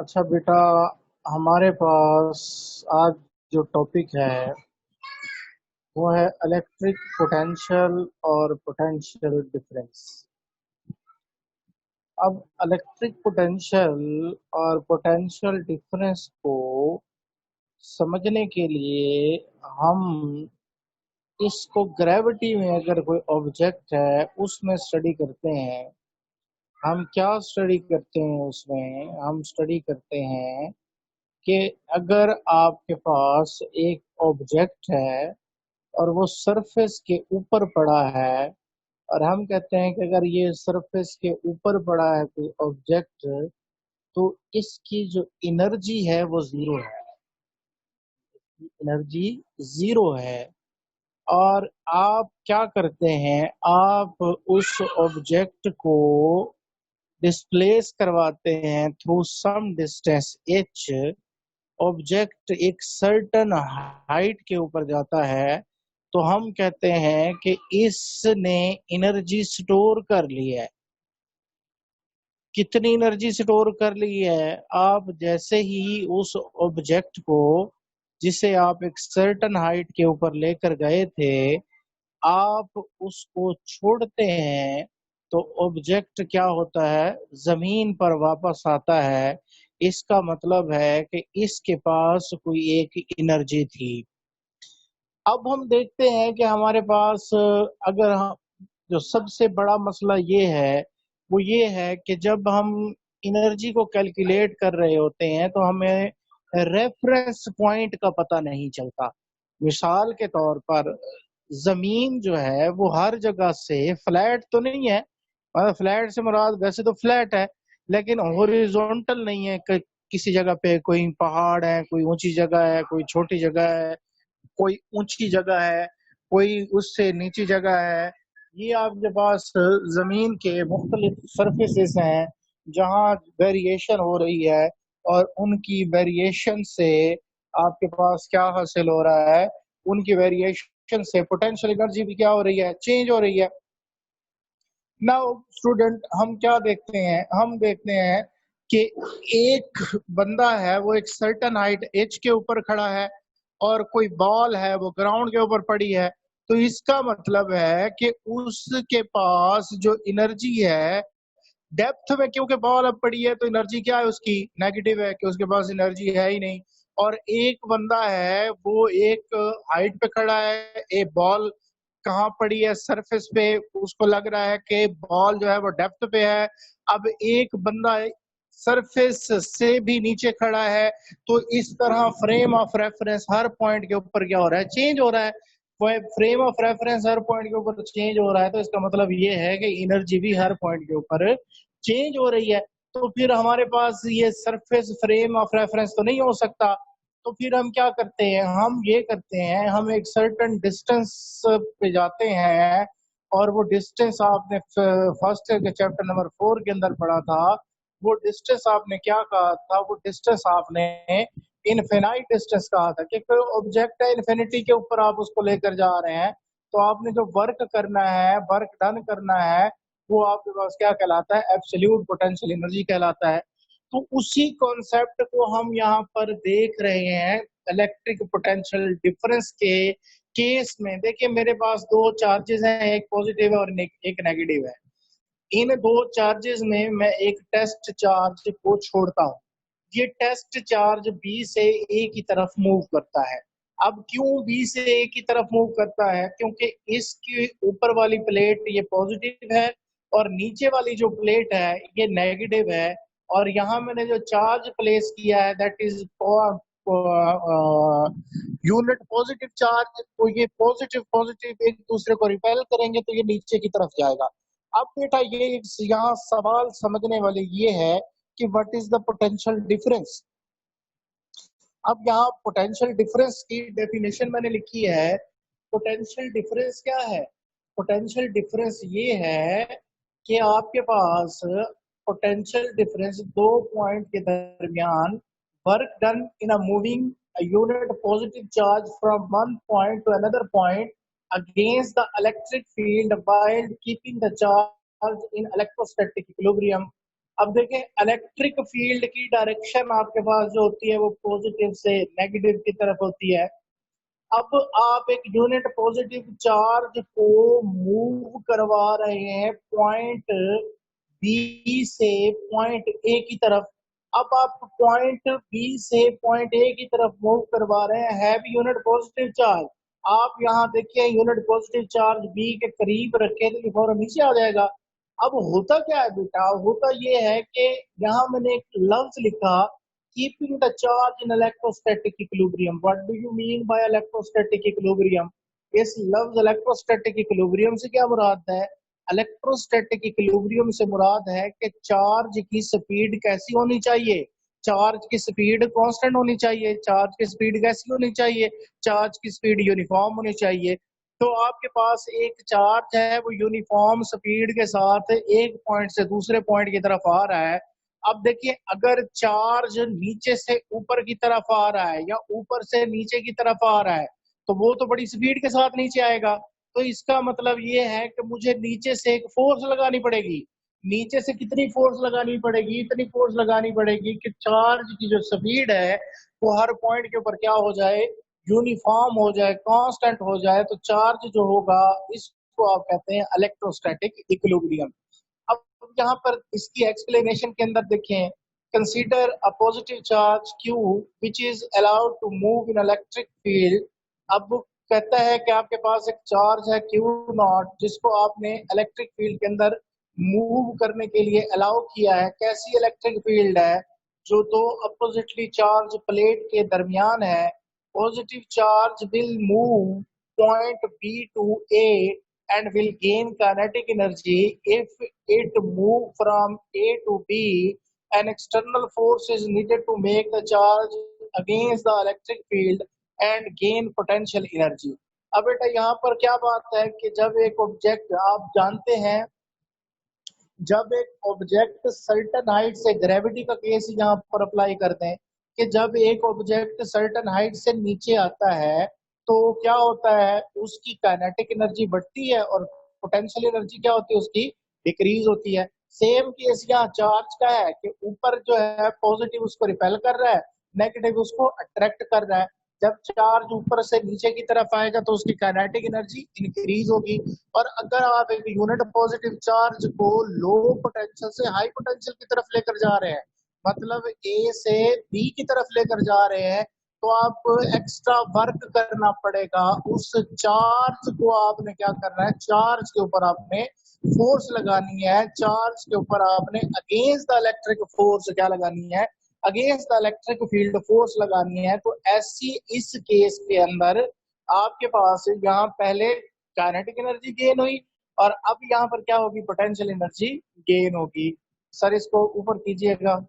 अच्छा बेटा, हमारे पास आज जो टॉपिक है वो है इलेक्ट्रिक पोटेंशियल और पोटेंशियल डिफरेंस। अब इलेक्ट्रिक पोटेंशियल और पोटेंशियल डिफरेंस को समझने के लिए हम इसको ग्रेविटी में अगर कोई ऑब्जेक्ट है उसमें स्टडी करते हैं। हम क्या स्टडी करते हैं? उसमें हम स्टडी करते हैं कि अगर आपके पास एक ऑब्जेक्ट है और वो सरफेस के ऊपर पड़ा है, और हम कहते हैं कि अगर ये सरफेस के ऊपर पड़ा है कोई ऑब्जेक्ट, तो इसकी जो एनर्जी है वो जीरो है। एनर्जी जीरो है। और आप क्या करते हैं? आप उस ऑब्जेक्ट को डिस्प्लेस करवाते हैं through some distance H. Object एक सर्टन हाइट के ऊपर जाता है तो हम कहते हैं कि इसने एनर्जी स्टोर कर ली है। कितनी एनर्जी स्टोर कर ली है? आप जैसे ही उस ऑब्जेक्ट को, जिसे आप एक सर्टन हाइट के ऊपर लेकर गए थे, आप उसको छोड़ते हैं तो ऑब्जेक्ट क्या होता है? जमीन पर वापस आता है। इसका मतलब है कि इसके पास कोई एक एनर्जी थी। अब हम देखते हैं कि हमारे पास अगर हम, जो सबसे बड़ा मसला ये है वो ये है कि जब हम एनर्जी को कैलकुलेट कर रहे होते हैं तो हमें रेफरेंस पॉइंट का पता नहीं चलता। मिसाल के तौर पर जमीन जो है वो हर जगह से फ्लैट तो नहीं है। मतलब फ्लैट से मुराद वैसे तो फ्लैट है, लेकिन हॉरिजॉन्टल नहीं है। किसी जगह पे कोई पहाड़ है, कोई ऊंची जगह है, कोई छोटी जगह है, कोई ऊंची जगह है, कोई उससे नीची जगह है। ये आपके पास जमीन के मुख्तलिफ सरफेसेस हैं जहाँ वेरिएशन हो रही है, और उनकी वेरिएशन से आपके पास क्या हासिल हो रहा है? उनकी वेरिएशन से पोटेंशियल एनर्जी भी क्या हो रही है? चेंज हो रही है। नाउ स्टूडेंट, हम क्या देखते हैं? हम देखते हैं कि एक बंदा है वो एक सर्टन हाइट एच के ऊपर खड़ा है और कोई बॉल है वो ग्राउंड के ऊपर पड़ी है। तो इसका मतलब है कि उसके पास जो एनर्जी है डेप्थ में, क्योंकि बॉल अब पड़ी है तो एनर्जी क्या है? उसकी नेगेटिव है, कि उसके पास एनर्जी है ही नहीं। और एक बंदा है वो एक हाइट पे खड़ा है, एक बॉल कहाँ पड़ी है? सरफेस पे। उसको लग रहा है कि बॉल जो है वो डेप्थ पे है। अब एक बंदा सरफेस से भी नीचे खड़ा है। तो इस तरह frame of reference her point के ऊपर क्या हो रहा है? चेंज हो रहा है। Frame of reference her point के ऊपर चेंज हो रहा है, तो इसका मतलब ये है कि एनर्जी भी हर पॉइंट के ऊपर चेंज हो रही है। तो फिर हमारे पास ये सरफेस फ्रेम ऑफ रेफरेंस तो नहीं हो सकता। तो फिर हम क्या करते हैं? हम ये करते हैं, हम एक सर्टेन डिस्टेंस पे जाते हैं। और वो डिस्टेंस आपने फर्स्ट के चैप्टर नंबर 4 के अंदर पढ़ा था। वो डिस्टेंस आपने क्या कहा था? वो डिस्टेंस आपने इनफिनाइट डिस्टेंस कहा था, कि कोई ऑब्जेक्ट है इन्फिनिटी के ऊपर आप उसको लेकर जा रहे हैं, तो आपने जो वर्क करना है, वर्क डन करना है, वो आपके पास क्या कहलाता है? एब्सोल्यूट पोटेंशियल एनर्जी कहलाता है। तो उसी कॉन्सेप्ट को हम यहाँ पर देख रहे हैं इलेक्ट्रिक पोटेंशियल डिफरेंस के केस में। देखिए, मेरे पास दो चार्जेस हैं, एक पॉजिटिव है और एक नेगेटिव है। इन दो चार्जेस में मैं एक टेस्ट चार्ज को छोड़ता हूँ। ये टेस्ट चार्ज बी से ए की तरफ मूव करता है। अब क्यों बी से ए की तरफ मूव करता है? क्योंकि इसके ऊपर वाली प्लेट ये पॉजिटिव है और नीचे वाली जो प्लेट है ये नेगेटिव है। और यहाँ मैंने जो चार्ज प्लेस किया है that is unit positive charge, तो ये पॉजिटिव पॉजिटिव एक दूसरे को रिपेल करेंगे तो ये नीचे की तरफ जाएगा। अब बेटा, ये यहाँ सवाल समझने वाले ये है कि what is the potential difference. अब यहाँ पोटेंशियल डिफरेंस की डेफिनेशन मैंने लिखी है। पोटेंशियल डिफरेंस क्या है? पोटेंशियल डिफरेंस ये है कि आपके पास पोटेंशियल डिफरेंस दो पॉइंट के दरमियान work done in a moving unit positive charge from one point two another point against the electric field while keeping the charge in electrostatic equilibrium अब देखें इलेक्ट्रिक फील्ड की डायरेक्शन आपके पास जो होती है वो पॉजिटिव से नेगेटिव की तरफ होती है। अब आप एक यूनिट पॉजिटिव चार्ज को मूव करवा रहे हैं पॉइंट बी से पॉइंट ए की तरफ। अब आप पॉइंट बी से पॉइंट ए की तरफ मूव करवा रहे हैं हैव यूनिट पॉजिटिव चार्ज। आप यहाँ देखिए यूनिट पॉजिटिव चार्ज बी के करीब रखे तो फौरन नीचे आ जाएगा। अब होता क्या है बेटा, होता ये है कि यहाँ मैंने एक लफ्ज लिखा keeping the charge in electrostatic equilibrium. What do you mean by electrostatic equilibrium? इस लफ्ज इलेक्ट्रोस्टैटिक इक्विलिब्रियम से क्या मुराद है? इलेक्ट्रोस्टैटिक इक्विलिब्रियम से मुराद है कि चार्ज की स्पीड कैसी होनी चाहिए? चार्ज की स्पीड कांस्टेंट होनी चाहिए। चार्ज की स्पीड कैसी होनी चाहिए? चार्ज की स्पीड यूनिफॉर्म होनी चाहिए। तो आपके पास एक चार्ज है वो यूनिफॉर्म स्पीड के साथ एक पॉइंट से दूसरे पॉइंट की तरफ आ रहा है। अब देखिए अगर चार्ज नीचे से ऊपर की तरफ आ रहा है या ऊपर से नीचे की तरफ आ रहा है तो वो तो बड़ी स्पीड के साथ नीचे आएगा। तो इसका मतलब ये है कि मुझे नीचे से एक फोर्स लगानी पड़ेगी। नीचे से कितनी फोर्स लगानी पड़ेगी? इतनी फोर्स लगानी पड़ेगी कि चार्ज की जो स्पीड है वो हर पॉइंट के ऊपर क्या हो जाए? यूनिफॉर्म हो जाए, कांस्टेंट हो जाए। तो चार्ज जो होगा इसको आप कहते हैं इलेक्ट्रोस्टैटिक इक्विलिब्रियम। अब यहाँ पर इसकी एक्सप्लेनेशन के अंदर देखें, consider a positive charge Q which is allowed to move in electric field। अब कहता है कि आपके पास एक चार्ज है Q नॉट जिसको आपने इलेक्ट्रिक फील्ड के अंदर मूव करने के लिए अलाउ किया है। कैसी इलेक्ट्रिक फील्ड है? जो दो अपोजिटली चार्ज प्लेट के दरमियान है। Positive charge will move point B to A and will gain kinetic energy if it move from A to B. An external force is needed to make the charge against the electric field and gain potential energy। अब बेटा यहाँ पर क्या बात है कि जब एक ऑब्जेक्ट, आप जानते हैं जब एक ऑब्जेक्ट सर्टन हाइट से, ग्रेविटी का केस यहाँ पर अप्लाई करते हैं कि जब एक ऑब्जेक्ट सर्टन हाइट से नीचे आता है तो क्या होता है? उसकी काइनेटिक एनर्जी बढ़ती है और पोटेंशियल एनर्जी क्या होती है? उसकी डिक्रीज होती है। सेम केस यहाँ चार्ज का है कि ऊपर जो है पॉजिटिव उसको रिपेल कर रहा है, नेगेटिव उसको अट्रैक्ट कर रहा है। जब चार्ज ऊपर से नीचे की तरफ आएगा तो उसकी काइनेटिक एनर्जी इंक्रीज होगी। और अगर आप एक यूनिट पॉजिटिव चार्ज को लो पोटेंशियल से हाई पोटेंशियल की तरफ लेकर जा रहे हैं, मतलब ए से बी की तरफ लेकर जा रहे हैं, तो आप एक्स्ट्रा वर्क करना पड़ेगा। उस चार्ज को आपने क्या करना है? चार्ज के ऊपर आपने फोर्स लगानी है। चार्ज के ऊपर आपने अगेंस्ट द इलेक्ट्रिक फोर्स क्या लगानी है? Against the electric field force लगानी है। तो ऐसी इस केस के अंदर आपके पास यहाँ पहले काइनेटिक एनर्जी गेन हुई और अब यहाँ पर क्या होगी? पोटेंशियल एनर्जी गेन होगी। सर इसको ऊपर कीजिएगा।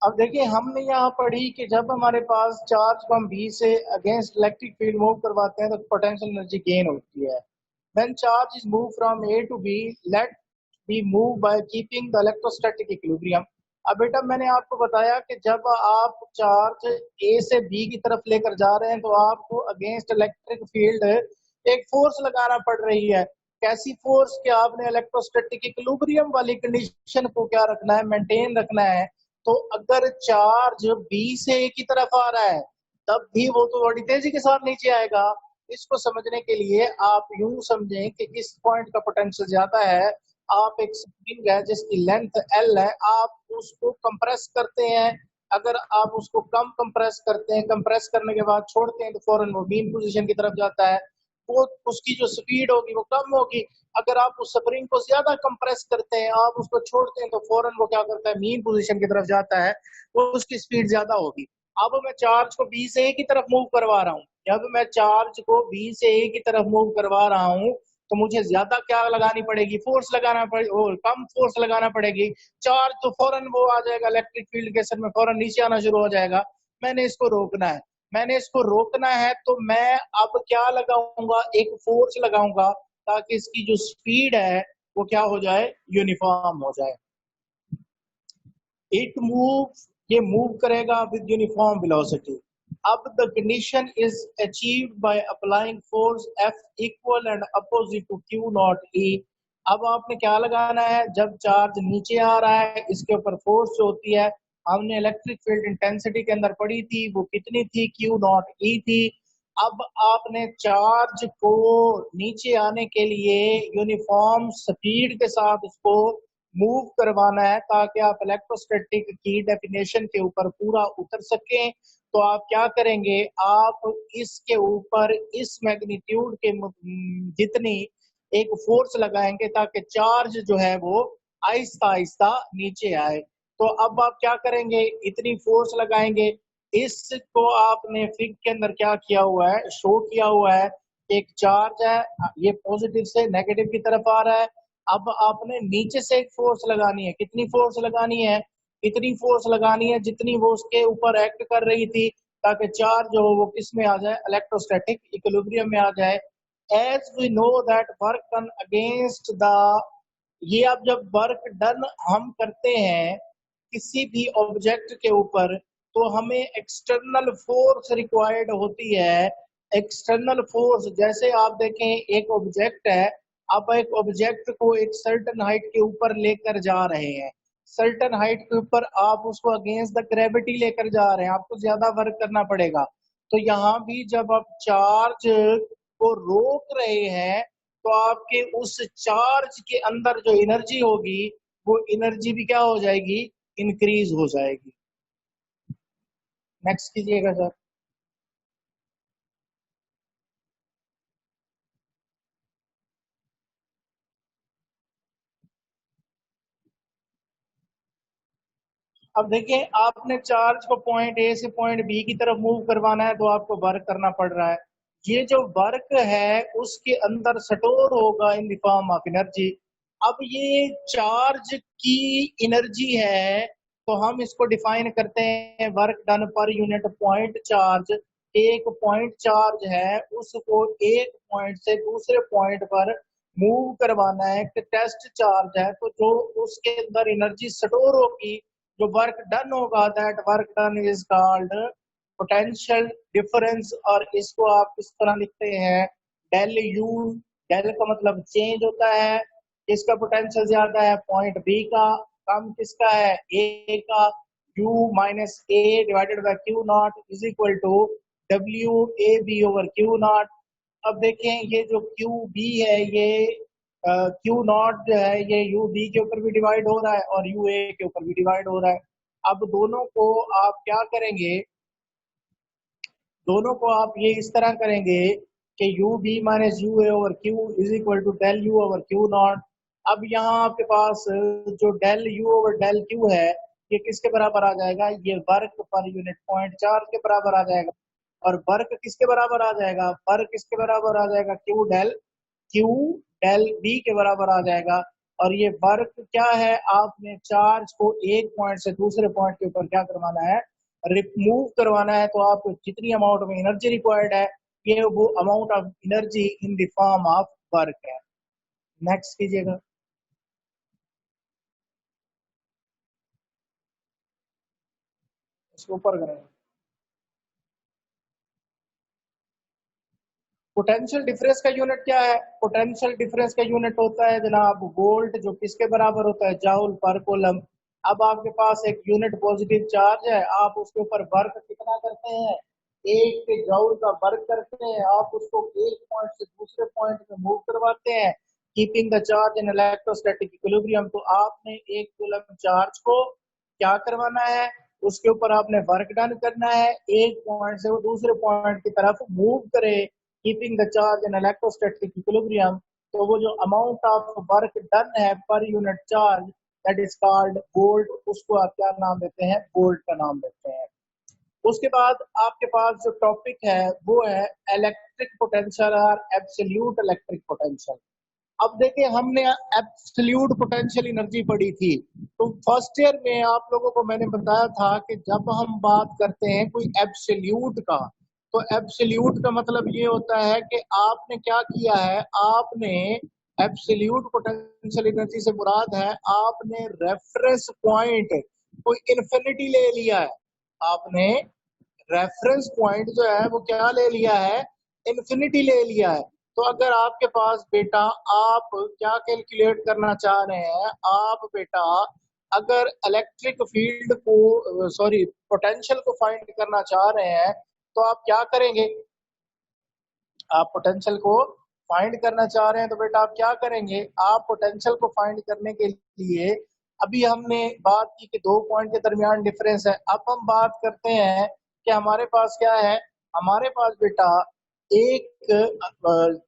अब देखिए हमने यहाँ पढ़ी कि जब हमारे पास चार्ज को हम बी से अगेंस्ट इलेक्ट्रिक फील्ड मूव करवाते हैं तो पोटेंशियल एनर्जी गेन होती है। When charge is moved from A to B, let be moved by keeping the electrostatic equilibrium। अब बेटा मैंने आपको बताया कि जब आप चार्ज A से B की तरफ लेकर जा रहे हैं तो आपको अगेंस्ट इलेक्ट्रिक फील्ड एक फोर्स लगाना पड़ रही है। कैसी फोर्स? कि आपने इलेक्ट्रोस्टैटिक इक्विलिब्रियम वाली कंडीशन को क्या रखना है? मेंटेन रखना है। तो अगर चार्ज B से A की तरफ आ रहा है तब भी वो तो बड़ी तेजी के साथ नीचे आएगा। इसको समझने के लिए आप यूं समझें कि इस पॉइंट का पोटेंशियल ज्यादा है। आप एक स्प्रिंग है जिसकी लेंथ L है, आप उसको कंप्रेस करते हैं। अगर आप उसको कम कंप्रेस करते हैं, कंप्रेस करने के बाद छोड़ते हैं तो फौरन वो मीन पोजीशन की तरफ जाता है। वो उसकी जो स्पीड होगी वो कम होगी। अगर आप उस स्प्रिंग को ज्यादा कंप्रेस करते हैं, आप उसको छोड़ते हैं तो फौरन वो क्या करता है? मीन पोजीशन की तरफ जाता है। वो उसकी स्पीड ज्यादा होगी। अब मैं चार्ज को बी से ए की तरफ मूव करवा रहा हूँ। जब मैं चार्ज को बी से ए की तरफ मूव करवा रहा हूँ तो मुझे ज्यादा क्या लगानी पड़ेगी? फोर्स लगाना पड़ेगी और कम फोर्स लगाना पड़ेगी। चार्ज तो फौरन वो आ जाएगा, इलेक्ट्रिक फील्ड के असर में फौरन नीचे आना शुरू हो जाएगा। मैंने इसको रोकना है। मैंने इसको रोकना है तो मैं अब क्या लगाऊंगा? एक फोर्स लगाऊंगा ताकि इसकी जो स्पीड है वो क्या हो जाए? यूनिफॉर्म हो जाए। इट मूव ये मूव करेगा विद यूनिफॉर्म वेलोसिटी। अब the condition is achieved by applying force F equal and opposite to Q not E। अब आपने क्या लगाना है, जब चार्ज नीचे आ रहा है इसके ऊपर फोर्स जो होती है हमने इलेक्ट्रिक फील्ड इंटेंसिटी के अंदर पढ़ी थी, वो कितनी थी, Q नॉट E थी। अब आपने चार्ज को नीचे आने के लिए यूनिफॉर्म स्पीड के साथ उसको मूव करवाना है ताकि आप इलेक्ट्रोस्टैटिक की डेफिनेशन के ऊपर पूरा उतर सकें। तो आप क्या करेंगे, आप इसके ऊपर इस मैग्नीट्यूड के जितनी एक फोर्स लगाएंगे ताकि चार्ज जो है वो आहिस्ता आहिस्ता नीचे आए। तो अब आप क्या करेंगे, इतनी फोर्स लगाएंगे। इसको आपने फिग के अंदर क्या किया हुआ है, शो किया हुआ है। एक चार्ज है, ये पॉजिटिव से नेगेटिव की तरफ आ रहा है। अब आपने नीचे से एक फोर्स लगानी है। कितनी फोर्स लगानी है, इतनी फोर्स लगानी है जितनी वो उसके ऊपर एक्ट कर रही थी ताकि चार्ज जो वो किस में आ जाए, इलेक्ट्रोस्टैटिक इक्विलिब्रियम में आ जाए। As we know that work done against the, ये अब जब वर्क डन हम करते हैं किसी भी ऑब्जेक्ट के ऊपर तो हमें एक्सटर्नल फोर्स रिक्वायर्ड होती है। एक्सटर्नल फोर्स जैसे आप देखें एक ऑब्जेक्ट है, आप एक ऑब्जेक्ट को एक सर्टेन हाइट के ऊपर लेकर जा रहे हैं, सर्टेन हाइट के ऊपर आप उसको अगेंस्ट द ग्रेविटी लेकर जा रहे हैं, आपको ज्यादा वर्क करना पड़ेगा। तो यहाँ भी जब आप चार्ज को रोक रहे हैं तो आपके उस चार्ज के अंदर जो एनर्जी होगी वो एनर्जी भी क्या हो जाएगी, इंक्रीज हो जाएगी। नेक्स्ट कीजिएगा सर। अब देखिए आपने चार्ज को पॉइंट ए से पॉइंट बी की तरफ मूव करवाना है तो आपको वर्क करना पड़ रहा है। ये जो वर्क है उसके अंदर स्टोर होगा in the form of energy. अब ये चार्ज की एनर्जी है तो हम इसको डिफाइन करते हैं work done per unit point charge. एक पॉइंट चार्ज है उसको एक पॉइंट से दूसरे पॉइंट पर मूव करवाना है, टेस्ट चार्ज है तो जो उसके अंदर एनर्जी स्टोर होगी, जो वर्क डन होगा, that work done is called potential difference. और इसको आप किस तरह लिखते हैं, डेल यू। डेल का मतलब चेंज होता है, इसका पोटेंशियल ज्यादा है पॉइंट बी का, कम किसका है, ए का। U minus A divided by Q not is equal to W A B over Q not. अब देखें ये जो क्यू बी है ये क्यू नॉट जो है ये यू बी के ऊपर भी डिवाइड हो रहा है और यू ए के ऊपर भी डिवाइड हो रहा है। अब दोनों को आप क्या करेंगे, दोनों को आप ये इस तरह करेंगे कि U B minus U A over Q is equal to del U over Q not. अब यहाँ आपके पास जो del U over del Q है ये किसके बराबर आ जाएगा, ये work per unit point charge के बराबर आ जाएगा। और वर्क किसके बराबर आ जाएगा, वर्क किसके बराबर आ जाएगा, क्यू डेल बी के बराबर आ जाएगा। और ये वर्क क्या है, आपने चार्ज को एक पॉइंट से दूसरे पॉइंट के ऊपर क्या करवाना है, रिमूव करवाना है। तो आपको जितनी अमाउंट में एनर्जी रिक्वायर्ड है ये वो amount of energy in the form of work है। नेक्स्ट कीजिएगा। इसको ऊपर करेंगे। पोटेंशियल डिफरेंस का यूनिट क्या है, पोटेंशियल डिफरेंस का यूनिट होता है जनाब वोल्ट, जो किसके बराबर होता है, जाउल पर कूलम। अब आपके पास एक यूनिट पॉजिटिव चार्ज है, आप उसके ऊपर वर्क कितना करते हैं, एक के जाउल का वर्क करते हैं। आप उसको एक पॉइंट से दूसरे पॉइंट में मूव करवाते हैं keeping the charge in electrostatic equilibrium. तो आपने एक कूलम चार्ज को क्या करवाना है, उसके ऊपर आपने वर्क डन करना है, एक पॉइंट से वो दूसरे पॉइंट की तरफ मूव करे keeping the charge in electrostatic equilibrium. तो वो जो अमाउंट ऑफ वर्क डन है per unit charge that is called volt, उसको आप क्या नाम देते हैं, वोल्ट का नाम देते हैं। उसके बाद आपके पास जो टॉपिक है वो है इलेक्ट्रिक पोटेंशियल और एब्सोल्यूट इलेक्ट्रिक पोटेंशियल। अब देखिए हमने एब्सोल्यूट पोटेंशियल एनर्जी पढ़ी थी, तो फर्स्ट ईयर में आप लोगों को मैंने बताया था कि जब हम बात करते हैं कोई एब्सोल्यूट का, तो एब्सोल्यूट का मतलब ये होता है कि आपने क्या किया है, आपने एब्सोल्यूट पोटेंशियल एनर्जी से मुराद है आपने रेफरेंस पॉइंट कोई इन्फिनिटी ले लिया है, आपने रेफरेंस पॉइंट जो है वो क्या ले लिया है, इन्फिनिटी ले लिया है। तो अगर आपके पास बेटा, आप क्या कैलकुलेट करना चाह रहे हैं, आप बेटा अगर इलेक्ट्रिक फील्ड को, सॉरी, पोटेंशियल को फाइंड करना चाह रहे हैं, तो आप क्या करेंगे, आप पोटेंशियल को फाइंड करना चाह रहे हैं तो बेटा आप क्या करेंगे, आप पोटेंशियल को फाइंड करने के लिए, अभी हमने बात की कि दो पॉइंट के दरमियान डिफरेंस है, अब हम बात करते हैं कि हमारे पास क्या है, हमारे पास बेटा एक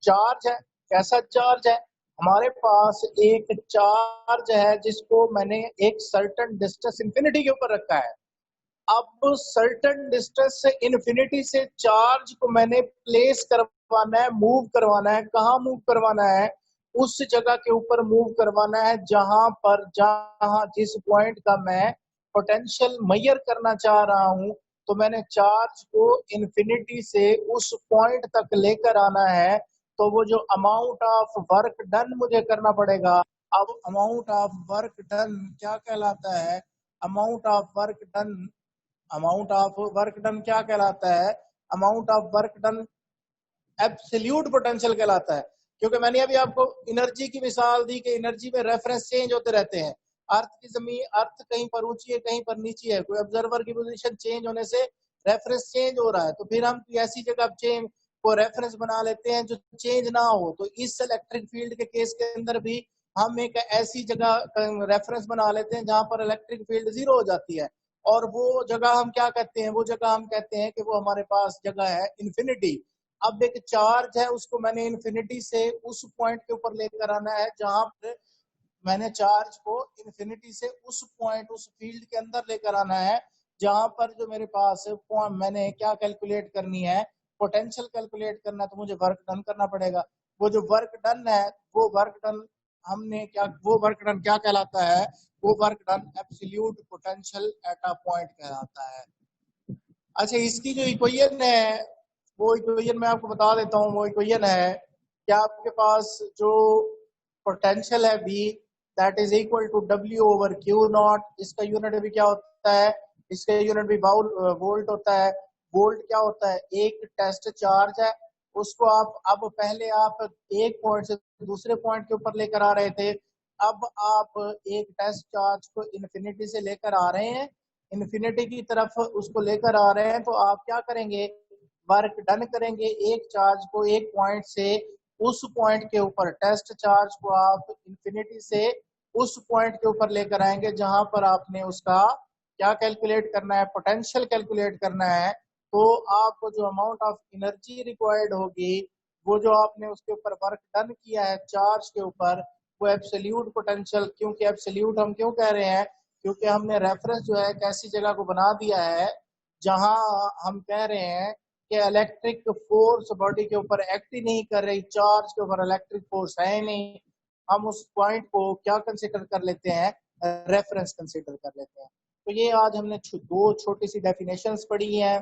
चार्ज है। कैसा चार्ज है, हमारे पास एक चार्ज है जिसको मैंने एक सर्टेन डिस्टेंस इंफिनिटी के ऊपर रखा है। अब सर्टेन डिस्टेंस से इन्फिनिटी से चार्ज को मैंने प्लेस करवाना है, मूव करवाना है। कहाँ मूव करवाना है, उस जगह के ऊपर मूव करवाना है जहां जिस पॉइंट का मैं पोटेंशियल मेजर करना चाह रहा हूं। तो मैंने चार्ज को इन्फिनिटी से उस पॉइंट तक लेकर आना है। तो वो जो अमाउंट ऑफ वर्क डन मुझे करना पड़ेगा, अब अमाउंट ऑफ वर्क डन क्या कहलाता है, amount of work done, amount of work done क्या कहलाता है, amount of work done absolute potential कहलाता है। क्योंकि मैंने अभी आपको एनर्जी की मिसाल दी कि एनर्जी में रेफरेंस चेंज होते रहते हैं। अर्थ की जमीन, अर्थ कहीं पर ऊंची है कहीं पर नीची है, कोई ऑब्जर्वर की पोजीशन चेंज होने से रेफरेंस चेंज हो रहा है, तो फिर हम ऐसी जगह चेंज को रेफरेंस बना लेते हैं जो चेंज ना हो। तो इस इलेक्ट्रिक फील्ड के केस के अंदर भी हम एक ऐसी जगह रेफरेंस बना लेते हैं जहां पर इलेक्ट्रिक फील्ड जीरो हो जाती है, और वो जगह हम क्या कहते हैं, वो जगह हम कहते हैं कि वो हमारे पास जगह है इन्फिनिटी। अब एक चार्ज है, उसको मैंने इन्फिनिटी से उस पॉइंट के ऊपर लेकर आना है जहां पर मैंने चार्ज को इन्फिनिटी से उस पॉइंट, उस फील्ड के अंदर लेकर आना है जहां पर जो मेरे पास मैंने क्या कैलकुलेट करनी है, पोटेंशियल कैलकुलेट करना है। तो मुझे वर्क डन करना पड़ेगा। वो जो वर्क डन है, वो वर्क डन हमने क्या, वो वर्क डन क्या कहलाता है, वो work done absolute potential at a point कहलाता है। अच्छा, इसकी जो इक्वेशन है, वो इक्वेशन मैं आपको बता देता हूँ। वो इक्वेशन है कि आपके पास जो पोटेंशियल है V, that is equal to W over Q not. इसका यूनिट भी क्या होता है, इसका यूनिट भी वोल्ट होता है। वोल्ट क्या होता है, एक टेस्ट चार्ज है, उसको आप, अब पहले आप एक पॉइंट से दूसरे पॉइंट के ऊपर लेकर आ रहे थे, अब आप एक टेस्ट चार्ज को इन्फिनिटी से लेकर आ रहे हैं, इन्फिनिटी की तरफ उसको लेकर आ रहे हैं। तो आप क्या करेंगे, वर्क डन करेंगे, एक चार्ज को एक पॉइंट से उस पॉइंट के ऊपर, टेस्ट चार्ज को आप इन्फिनिटी से उस पॉइंट के ऊपर लेकर आएंगे जहां पर आपने उसका क्या कैलकुलेट करना है, पोटेंशियल कैलकुलेट करना है। तो आपको जो अमाउंट ऑफ एनर्जी रिक्वायर्ड होगी, वो जो आपने उसके ऊपर वर्क डन किया है चार्ज के ऊपर, वो एब्सोल्यूट पोटेंशियल, क्योंकि एब्सोल्यूट हम क्यों कह रहे हैं, क्योंकि हमने रेफरेंस जो है एक ऐसी जगह को बना दिया है जहां हम कह रहे हैं कि इलेक्ट्रिक फोर्स बॉडी के ऊपर एक्ट ही नहीं कर रही, चार्ज के ऊपर इलेक्ट्रिक फोर्स है नहीं। हम उस पॉइंट को क्या कंसीडर कर लेते हैं, रेफरेंस कंसीडर कर लेते हैं। तो ये आज हमने दो छोटी सी डेफिनेशंस पढ़ी हैं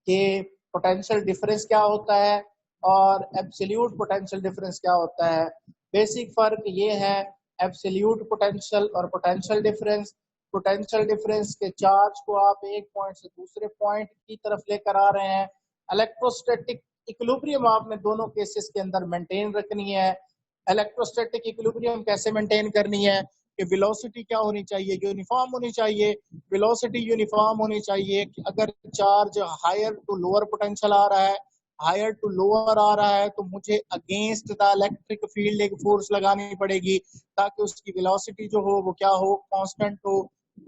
कि पोटेंशियल डिफरेंस क्या होता है और एब्सोल्यूट पोटेंशियल डिफरेंस क्या होता है। बेसिक फर्क ये है एब्सोल्यूट पोटेंशियल और पोटेंशियल डिफरेंस। पोटेंशियल डिफरेंस के चार्ज को आप एक पॉइंट से दूसरे पॉइंट की तरफ लेकर आ रहे हैं। इलेक्ट्रोस्टैटिक इक्विलिब्रियम आपने दोनों केसेस के अंदर मेंटेन रखनी है। इलेक्ट्रोस्टैटिक इक्विलिब्रियम कैसे मेंटेन करनी है कि वेलोसिटी क्या होनी चाहिए, यूनिफॉर्म होनी चाहिए। वेलोसिटी यूनिफॉर्म होनी चाहिए कि अगर charge higher to lower potential आ रहा है, हायर टू लोअर आ रहा है, तो मुझे अगेंस्ट द इलेक्ट्रिक फील्ड एक फोर्स लगानी पड़ेगी ताकि उसकी वेलोसिटी जो हो वो क्या हो, कांस्टेंट हो।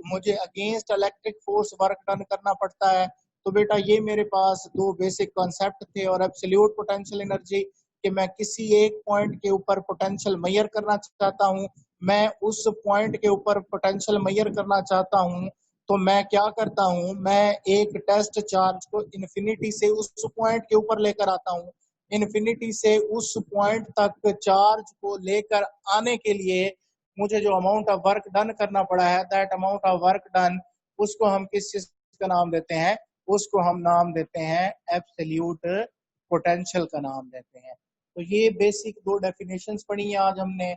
मुझे against electric force work done करना पड़ता है। तो बेटा ये मेरे पास दो बेसिक कॉन्सेप्ट थे। और एब्सोल्यूट पोटेंशियल एनर्जी कि मैं किसी एक पॉइंट के ऊपर पोटेंशियल मेजर करना चाहता हूं, मैं उस पॉइंट के ऊपर पोटेंशियल मेजर करना चाहता हूं, तो मैं क्या करता हूं, मैं एक टेस्ट चार्ज को इन्फिनिटी से उस पॉइंट के ऊपर लेकर आता हूं। इन्फिनिटी से उस पॉइंट तक चार्ज को लेकर आने के लिए मुझे जो अमाउंट ऑफ वर्क डन करना पड़ा है, that amount of work done, उसको हम किस चीज का नाम देते हैं, उसको हम नाम देते हैं एब्सोल्यूट पोटेंशियल का नाम देते हैं। तो ये बेसिक दो डेफिनेशंस पढ़ी हैं आज हमने।